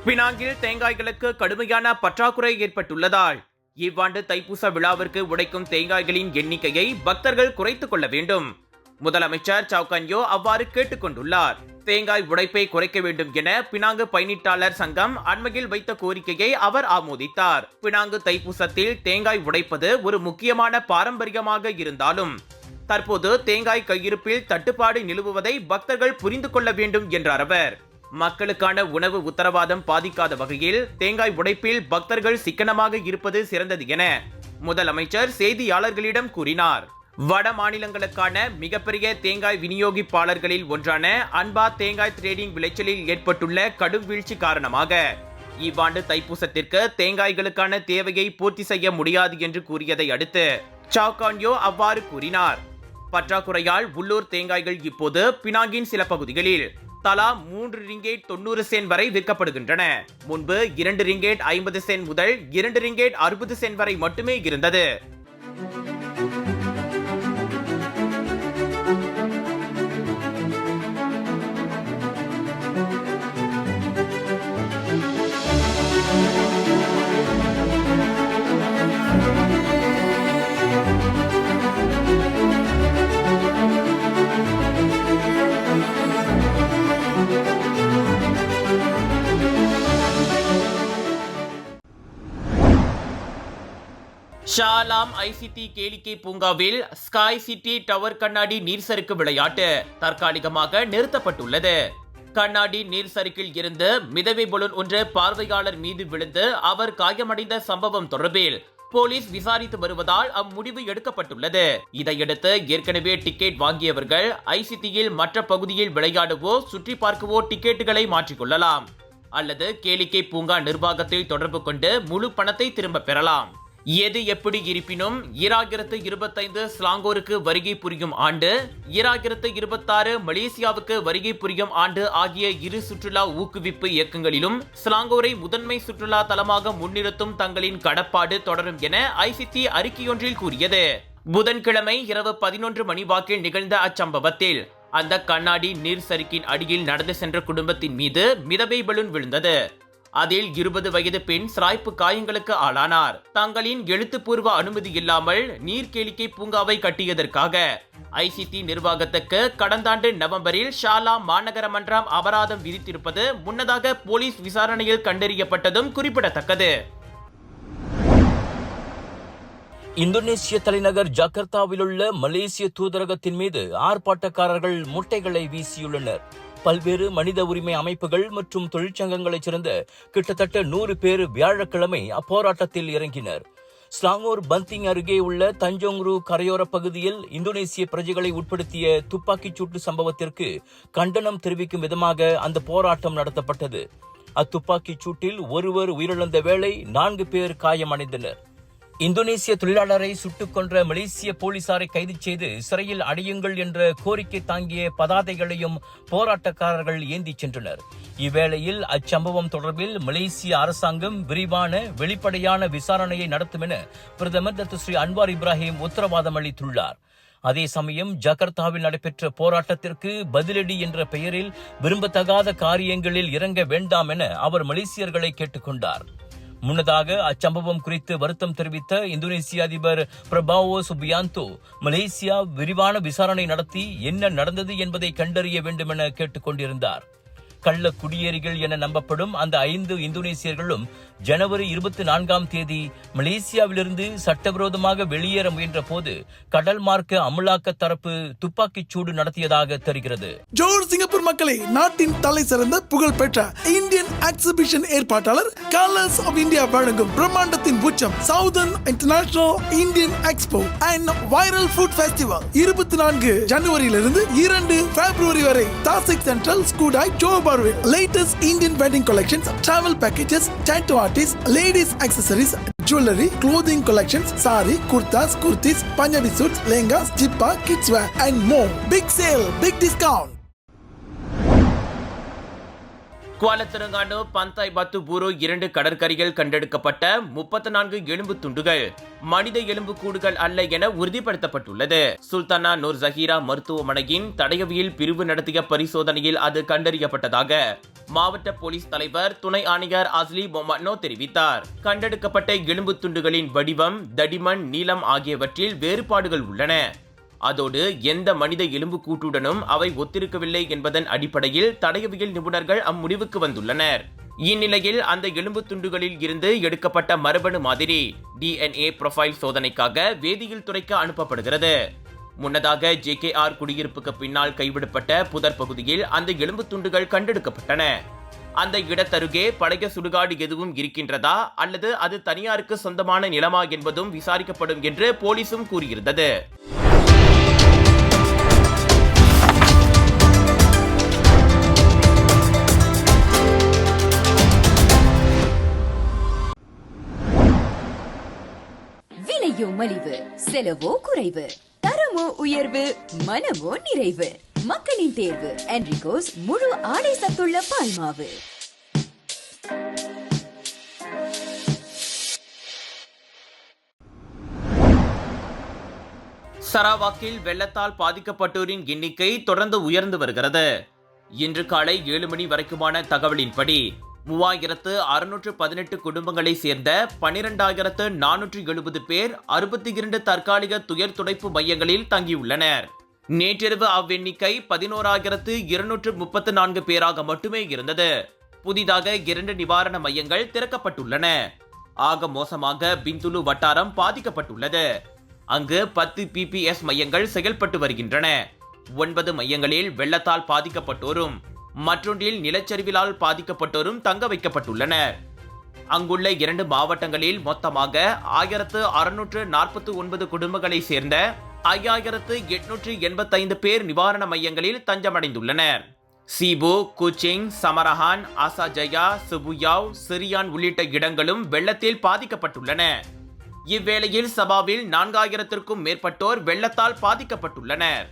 பினாங்கில் தேங்காய்களுக்கு கடுமையான பற்றாக்குறை ஏற்பட்டுள்ளதால் இவ்வாண்டு தைப்பூச விழாவிற்கு உடைக்கும் தேங்காய்களின் எண்ணிக்கையை பக்தர்கள் குறைத்துக் கொள்ள வேண்டும். முதலமைச்சர் சவுகான்யோ அவ்வாறு கேட்டுக் கொண்டுள்ளார். தேங்காய் உடைப்பை குறைக்க வேண்டும் என பினாங்கு பயணீட்டாளர் சங்கம் அண்மையில் வைத்த கோரிக்கையை அவர் ஆமோதித்தார். பினாங்கு தைப்பூசத்தில் தேங்காய் உடைப்பது ஒரு முக்கியமான பாரம்பரியமாக இருந்தாலும் தற்போது தேங்காய் கையிருப்பில் தட்டுப்பாடு நிலவுவதை பக்தர்கள் புரிந்து கொள்ள வேண்டும் என்றார் அவர். மக்களுக்கான உணவு உத்தரவாதம் பாதிக்காத வகையில் தேங்காய் உடைப்பில் பக்தர்கள் சிக்கனமாக இருப்பது சிறந்தது என முதலமைச்சர் செய்தியாளர்களிடம் கூறினார். வட மாநிலங்களுக்கான மிகப்பெரிய தேங்காய் விநியோகிப்பாளர்களில் ஒன்றான அன்பா தேங்காய் ட்ரேடிங் விளைச்சலில் ஏற்பட்டுள்ள கடும் வீழ்ச்சி காரணமாக இவ்வாண்டு தைப்பூசத்திற்கு தேங்காய்களுக்கான தேவையை பூர்த்தி செய்ய முடியாது என்று கூறியதை அடுத்து சவுகான்யோ அவ்வாறு கூறினார். பற்றாக்குறையால் உள்ளூர் தேங்காய்கள் இப்போது பினாங்கின் சில பகுதிகளில் தலா 3 ரிங்கேட் 90 சென்ட் வரை விற்கப்படுகின்றன. முன்பு 2 ரிங்கேட் 50 சென்ட் முதல் 2 ரிங்கேட் 60 சென்ட் வரை மட்டுமே இருந்தது. ஷாலாம் ஐசிடி கேளிக்கை பூங்காவில் ஸ்காய் சிட்டி டவர் கண்ணாடி நீர்சறுக்கு விளையாட்டு தற்காலிகமாக நிறுத்தப்பட்டுள்ளது. கண்ணாடி நீர்சறுக்கில் இருந்து மிதவை பலூன் ஒன்று பார்வையாளர் மீது விழுந்து அவர் காயமடைந்த சம்பவம் தொடர்பில் போலீஸ் விசாரித்து வருவதால் அம்முடிவு எடுக்கப்பட்டுள்ளது. இதையடுத்து ஏற்கனவே டிக்கெட் வாங்கியவர்கள் ஐசிடியில் மற்ற பகுதியில் விளையாடவோ சுற்றி பார்க்கவோ டிக்கெட்டுகளை மாற்றிக்கொள்ளலாம் அல்லது கேளிக்கை பூங்கா நிர்வாகத்தில் தொடர்பு கொண்டு முழு பணத்தை திரும்ப பெறலாம். எது எப்படி இருப்பினும் 2025 ஸ்லாங்கோருக்கு வருகை புரியும் ஆண்டு, 2026 மலேசியாவுக்கு வருகை புரியும் ஆண்டு ஆகிய இரு சுற்றுலா ஊக்குவிப்பு இயக்கங்களிலும் ஸ்லாங்கோரை முதன்மை சுற்றுலா தலமாக முன்னிறுத்தும் தங்களின் கடப்பாடு தொடரும் என ஐசிடி அறிக்கையொன்றில் கூறியது. புதன்கிழமை இரவு 11 மணி வாக்கில் நிகழ்ந்த அச்சம்பவத்தில் அந்த கண்ணாடி நீர் சறுக்கின் அடியில் நடந்து சென்ற குடும்பத்தின் மீது மிதவை பலூன் விழுந்தது. அதில் 20 வயது பெண் சிராய்ப்பு காயங்களுக்கு ஆளானார். தங்களின் எழுத்துப்பூர்வ அனுமதி இல்லாமல் நீர் கேளிக்கை பூங்காவை கட்டியதற்காக ஐசிடி நிர்வாகத்துக்கு கடந்த ஆண்டு நவம்பரில் ஷாலா மாநகர மன்றம் அபராதம் விதித்திருப்பது முன்னதாக போலீஸ் விசாரணையில் கண்டறியப்பட்டதும் குறிப்பிடத்தக்கது. இந்தோனேசிய தலைநகர் ஜகார்த்தாவில் உள்ள மலேசிய தூதரகத்தின் மீது ஆர்ப்பாட்டக்காரர்கள் முட்டைகளை வீசியுள்ளனர். பல்வேறு மனித உரிமை அமைப்புகள் மற்றும் தொழிற்சங்கங்களைச் சேர்ந்த கிட்டத்தட்ட 100 பேர் வியாழக்கிழமை அப்போராட்டத்தில் இறங்கினர். ஸ்லாங்கோர் பந்திங் அருகே உள்ள தஞ்சோங்ரு கரையோர பகுதியில் இந்தோனேசிய பிரஜைகளை உட்படுத்திய துப்பாக்கிச் சூட்டு சம்பவத்திற்கு கண்டனம் தெரிவிக்கும் விதமாக அந்த போராட்டம் நடத்தப்பட்டது. அத்துப்பாக்கிச் சூட்டில் ஒருவர் உயிரிழந்த வேளை 4 பேர் காயமடைந்தனர். இந்தோனேசிய தொழிலாளரை சுட்டுக் கொன்ற மலேசிய போலீசாரை கைது செய்து சிறையில் அடையுங்கள் என்ற கோரிக்கை தாங்கிய பதாதைகளையும் போராட்டக்காரர்கள் ஏந்திச் சென்றனர். இவ்வேளையில் அச்சம்பவம் தொடர்பில் மலேசிய அரசாங்கம் விரிவான வெளிப்படையான விசாரணையை நடத்தும் என பிரதமர் டாக்டர் அன்வார் இப்ராஹிம் உத்தரவாதம் அளித்துள்ளார். அதே சமயம் ஜகார்த்தாவில் நடைபெற்ற போராட்டத்திற்கு பதிலடி என்ற பெயரில் விரும்பத்தகாத காரியங்களில் இறங்க வேண்டாம் என அவர் மலேசியர்களை கேட்டுக்கொண்டார். முன்னதாக அச்சம்பவம் குறித்து வருத்தம் தெரிவித்த இந்தோனேசிய அதிபர் பிரபாவோ சுபியாந்தோ மலேசியா விரிவான விசாரணை நடத்தி என்ன நடந்தது என்பதை கண்டறிய வேண்டும் என கேட்டுக் கொண்டிருந்தார். கள்ள குடியேறிகள் என நம்பப்படும் அந்த 5 இந்தோனேசியர்களும் ஜனவரி 24ஆம் தேதி மலேசியாவிலிருந்து சட்டவிரோதமாக வெளியேற முயன்ற போது கடல் மார்க்க அமலாக்க தரப்பு துப்பாக்கிச் சூடு நடத்தியதாக தெரிகிறது. ஜோர் சிங்கப்பூர் மக்களை நாட்டின் தலை சிறந்த புகழ்பெற்ற இந்தியன் எக்ஸிபிஷன் ஏற்பாட்டாளர் கலர்ஸ் ஆஃப் இந்தியா வழங்கும் பிரம்மாண்டத்தின் உச்சம் southern international Indian expo and viral food festival 24 ஜனவரியிலிருந்து 2 பிப்ரவரி வரை தாசிக் சென்ட்ரல் ஸ்கூடாய் ஜோபார்வில் latest Indian wedding collections, travel packages, tattoo artists, ladies accessories, jewelry, clothing collections, sari, kurtas, kurtis, Punjabi suits, lehengas, jippa, kids wear and more. Big sale, big discount. குவாலத்திரங்கானு பந்தாய் பத்து பூரோ 2 கடற்கரையில் கண்டெடுக்கப்பட்ட 34 எலும்பு துண்டுகள் மனித எலும்பு கூடுகள் அல்ல என உறுதிப்படுத்தப்பட்டுள்ளது. சுல்தானா நூர் ஜஹீரா மருத்துவமனையின் தடயவியல் பிரிவு நடத்திய பரிசோதனையில் அது கண்டறியப்பட்டதாக மாவட்ட போலீஸ் தலைவர் துணை ஆணையர் அஸ்லி பொம்மனோ தெரிவித்தார். கண்டெடுக்கப்பட்ட எலும்பு துண்டுகளின் வடிவம், தடிமன், நீளம் ஆகியவற்றில் வேறுபாடுகள் உள்ளன. அதோடு எந்த மனித எலும்பு கூட்டுடனும் அவை ஒத்திருக்கவில்லை என்பதன் அடிப்படையில் தடயவியல் நிபுணர்கள் அம்முடிவுக்கு வந்துள்ளனர். இந்நிலையில் அந்த எலும்பு துண்டுகளில் இருந்து எடுக்கப்பட்ட மரபணு மாதிரி DNA புரோஃபைல் சோதனைக்காக வேதியியல் துறைக்கு அனுப்பப்படுகிறது. முன்னதாக JKR குடியிருப்புக்கு பின்னால் கைவிடப்பட்ட புதர் பகுதியில் அந்த எலும்பு துண்டுகள் கண்டெடுக்கப்பட்டன. அந்த இடத்தருகே பழைய சுடுகாடு எதுவும் இருக்கின்றதா அல்லது அது தனியாருக்கு சொந்தமான நிலமா என்பதும் விசாரிக்கப்படும் என்று போலீசும் கூறியிருந்தது. விலையோ மலிவு, செலவோ குறைவு, தரமோ உயர்வு, மனமோ நிறைவு. மக்களின் தேர்வு என்ரிகோஸ் முழு ஆடை சத்துள்ள பால்மாவு. சரவாக்கில் வெள்ளத்தால் பாதிக்கப்பட்டோரின் எண்ணிக்கை தொடர்ந்து உயர்ந்து வருகிறது. இன்று காலை 7 மணி வரைக்குமான தகவலின்படி 3618 குடும்பங்களை சேர்ந்த 12470 பேர் 62 தற்காலிக துயர் துடைப்பு மையங்களில் தங்கியுள்ளனர். நேற்றிரவு அவ்வெண்ணிக்கை 11234 பேராக மட்டுமே இருந்தது. புதிதாக 2 நிவாரண மையங்கள் திறக்கப்பட்டுள்ளன. ஆக மோசமாக பிந்துலு வட்டாரம் பாதிக்கப்பட்டுள்ளது. அங்கு 10 PPS மையங்கள் செயல்பட்டு வருகின்றன. 9 மையங்களில் வெள்ளத்தால் பாதிக்கப்பட்டோரும் மற்றொன்றில் நிலச்சரிவிலால் பாதிக்கப்பட்டோரும் தங்க வைக்கப்பட்டுள்ளனர். அங்குள்ள 2 மாவட்டங்களில் மொத்தமாக 1649 குடும்பங்களை சேர்ந்த 5885 பேர் நிவாரண மையங்களில் தஞ்சமடைந்துள்ளனர். சீபு, குச்சிங், சமரஹான், அசாஜயா, சுபுயாவ், சிரியான் உள்ளிட்ட இடங்களும் வெள்ளத்தில் பாதிக்கப்பட்டுள்ளன. இவ்வேளையில் சபாவில் 4000க்கும் மேற்பட்டோர் வெள்ளத்தால் பாதிக்கப்பட்டுள்ளனர்.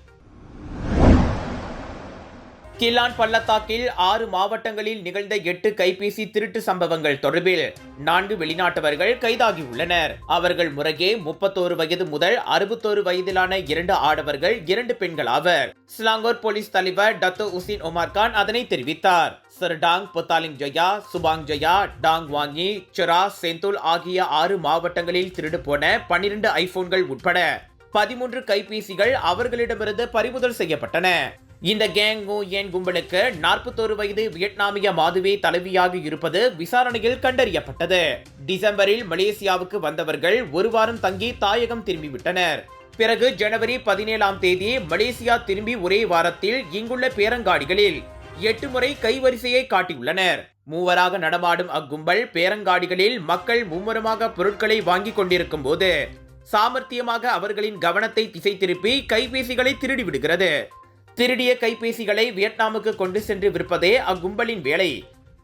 கிலான் பள்ளத்தாக்கில் 6 மாவட்டங்களில் நிகழ்ந்த 8 கைபேசி திருட்டு சம்பவங்கள் தொடர்பில் 4 வெளிநாட்டவர்கள் கைதாகியுள்ளனர். அவர்கள் முறையே 31 வயது முதல் 61 வயதிலான 2 ஆடவர்கள் 2 பெண்கள் ஆவர். ஸ்லாங்கூர் போலீஸ் தலைவர் டத்தோ உசின் ஒமார் கான் அதனை தெரிவித்தார். சர்டாங், பொத்தாலிங் ஜயா, சுபாங் ஜயா, டாங் வாங்கி, சுரா, செந்துல் ஆகிய 6 மாவட்டங்களில் திருடு போன 12 ஐபோன்கள் உட்பட 13 கைபேசிகள் அவர்களிடமிருந்து பறிமுதல் செய்யப்பட்டன. இந்த கேங் என் கும்பலுக்கு 41 வயது வியட்நாமிய மாதுவே தலைவியாக இருப்பது விசாரணையில் கண்டறியப்பட்டது. டிசம்பரில் மலேசியாவுக்கு வந்தவர்கள் 1 வாரம் தங்கி தாயகம் திரும்பிவிட்டனர். பிறகு ஜனவரி 17ஆம் தேதி மலேசியா திரும்பி ஒரே வாரத்தில் இங்குள்ள பேரங்காடிகளில் 8 முறை கைவரிசையை காட்டியுள்ளனர். 3வராக நடமாடும் அக்கும்பல் பேரங்காடிகளில் மக்கள் மும்முரமாக பொருட்களை வாங்கிக் கொண்டிருக்கும் போது சாமர்த்தியமாக அவர்களின் கவனத்தை திசை திருப்பி கைபேசிகளை திருடி விடுகிறது. திருடிய கைபேசிகளை வியட்நாமுக்கு கொண்டு சென்று விற்பதே அக்கும்பலின் வேலை.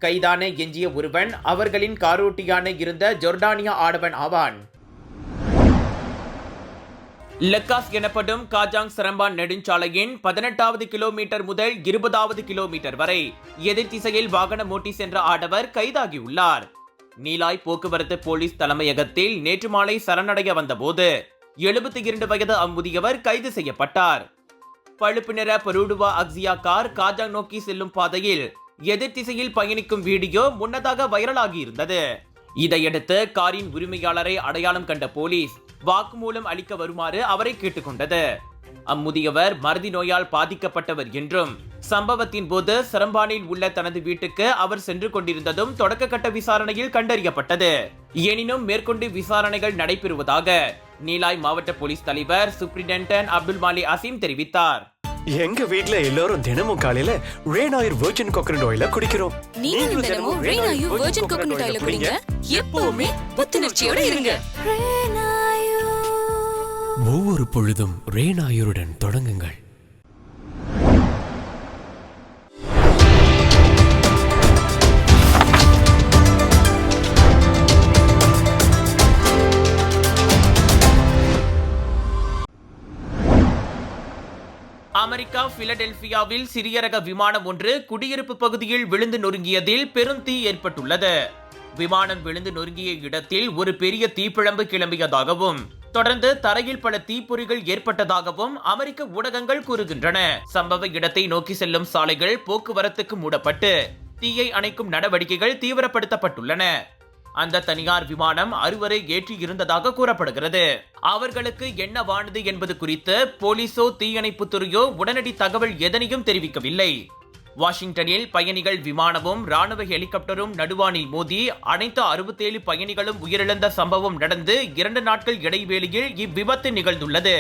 கைதான எஞ்சிய ஒருவன் அவர்களின் காரோட்டியான இருந்த ஜோர்டானியா ஆடவன் ஆவான். லக்காஸ் எனப்படும் காஜாங் சரம்பான் நெடுஞ்சாலையின் 18வது கிலோமீட்டர் முதல் 20வது கிலோமீட்டர் வரை எதிர் திசையில் வாகனம் ஓட்டி சென்ற ஆடவர் கைதாகியுள்ளார். நீலாய் போக்குவரத்து போலீஸ் தலைமையகத்தில் நேற்று மாலை சரணடைய வந்தபோது 72 வயது அம்முதியவர் கைது செய்யப்பட்டார். பழுப்பு நிற பரூடுவா அக்ஸியா கார் காஜாங் நோக்கி செல்லும் பாதையில் எதிர் திசையில் பயணிக்கும் வீடியோ முன்னதாக வைரலாகி இருந்தது. இதையடுத்து காரின் உரிமையாளரை அடையாளம் கண்ட போலீஸ் வாக்குமூலம் அளிக்க வருமாறு அவரை கேட்டுக்கொண்டது. அம்முதியவர் மறதி நோயால் பாதிக்கப்பட்டவர் என்றும் சம்பவத்தின் போது சரம்பானில் உள்ள தனது வீட்டுக்கு அவர் சென்று கொண்டிருந்ததும் தொடக்க கட்ட விசாரணையில் கண்டறியப்பட்டது. எனினும் மேற்கொண்டு விசாரணைகள் நடைபெறுவதாக நீலாய் மாவட்ட போலீஸ் தலைவர் சூப்பரிண்டென்டன்ட் அப்துல் மாலி அசீம் தெரிவித்தார். எங்க வீட்ல எல்லாரும் தினமும் காலையில ரெய்னாயூர் வெர்ஜின் கோகனட் ஆயில குடிக்கிறோம். நீங்களும் தினமும் ரெய்னாயூர் வெர்ஜின் கோகனட் ஆயில குடிங்க. எப்பவுமே புத்துணர்ச்சியோட இருங்க. ஒவ்வொரு பொழுதும் ரெய்னாயூருடன் தொடங்குங்கள். அமெரிக்கா பிலடெல்பியாவில் சிறிய ரக விமானம் ஒன்று குடியிருப்பு பகுதியில் விழுந்து நொறுங்கியதில் பெரும் தீ ஏற்பட்டுள்ளது. விமானம் விழுந்து நொறுங்கிய இடத்தில் ஒரு பெரிய தீப்பிழம்பு கிளம்பியதாகவும் தொடர்ந்து தரையில் பல தீப்பொறிகள் ஏற்பட்டதாகவும் அமெரிக்க ஊடகங்கள் கூறுகின்றன. சம்பவ இடத்தை நோக்கி செல்லும் சாலைகள் போக்குவரத்துக்கு மூடப்பட்டு தீயை அணைக்கும் நடவடிக்கைகள் தீவிரப்படுத்தப்பட்டுள்ளன. அந்த தனியார் விமானம் 6 ஏற்றி இருந்ததாக கூறப்படுகிறது. அவர்களுக்கு என்னவானது என்பது குறித்து போலீசோ தீயணைப்புத் துறையோ உடனடி தகவல் எதனையும் தெரிவிக்கவில்லை. வாஷிங்டனில் பயணிகள் விமானமும் ராணுவ ஹெலிகாப்டரும் நடுவானில் மோதி அனைத்து 67 பயணிகளும் உயிரிழந்த சம்பவம் நடந்து 2 நாட்கள் இடைவேளையில் இவ்விபத்து நிகழ்ந்துள்ளது.